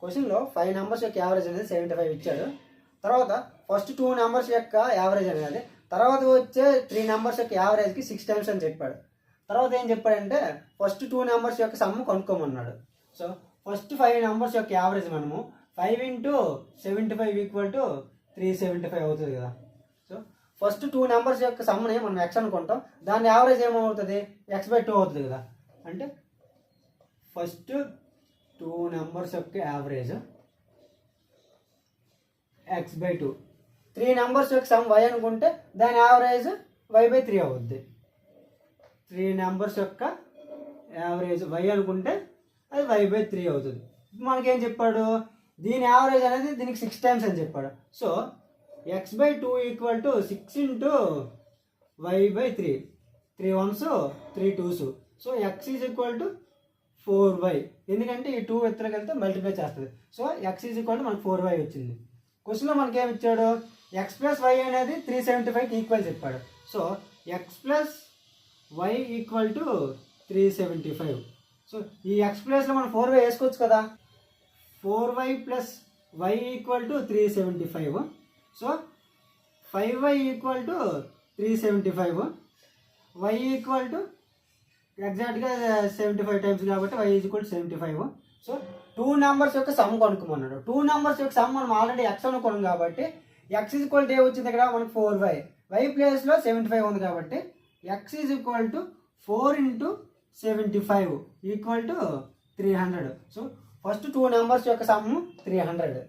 క్వశ్చన్లో 5 నెంబర్స్ యొక్క యావరేజ్ అనేది 75 ఇచ్చాడు. తర్వాత ఫస్ట్ 2 నెంబర్స్ యొక్క యావరేజ్ అనేది, తర్వాత వచ్చే 3 నెంబర్స్ యొక్క యావరేజ్కి 6 టైమ్స్ అని చెప్పాడు. తర్వాత ఏం చెప్పాడంటే ఫస్ట్ 2 నెంబర్స్ యొక్క సమ్ కనుక్కోమన్నాడు. సో ఫస్ట్ 5 నెంబర్స్ యొక్క యావరేజ్ మనము 5 × 75 = 375 అవుతుంది కదా. సో ఫస్ట్ 2 నెంబర్స్ యొక్క సమ్ని మనం x అనుకుంటాం, దాని యావరేజ్ ఏమవుతుంది, x/2 అవుతుంది కదా. అంటే ఫస్ట్ 2 నెంబర్స్ యొక్క యావరేజ్ x/2, 3 నెంబర్స్ యొక్క సమ్ y అనుకుంటే దాని యావరేజ్ y/3 అవుద్ది. 3 నెంబర్స్ యొక్క యావరేజ్ y అనుకుంటే అది y/3 అవుతుంది. మనకేం చెప్పాడు, దీని యావరేజ్ అనేది దీనికి 6 టైమ్స్ అని చెప్పాడు. So x/2 = 6 × y/3, 3 1s 3 2s. So x = 4y, ఎందుకంటే ఈ 2 ఎత్తులోకి వెళ్తే మల్టిప్లై చేస్తుంది. సో x = మనకు 4y వచ్చింది. క్వశ్చన్లో మనకేమి ఇచ్చాడు, x + y అనేది 375కి ఈక్వల్ చెప్పాడు. So x + y = 375. సో ఈ x ప్లేస్లో మనం 4y వేసుకోవచ్చు కదా. 4y + y = 375. So 5y = 375, y ఎగ్జాక్ట్గా 75 టైమ్స్ కాబట్టి y = 75. సో 2 నెంబర్స్ యొక్క సమ్ కనుక్కోమన్నాడు. 2 నెంబర్స్ యొక్క సమ్ మనం ఆల్రెడీ x అనుకున్నాం కాబట్టి x = ఏ వచ్చింది ఇక్కడ మనకు 4y, y ప్లేస్లో 75 ఉంది కాబట్టి x = 4 × 75 = 300. సో ఫస్ట్ 2 నెంబర్స్ యొక్క సమ్ 300.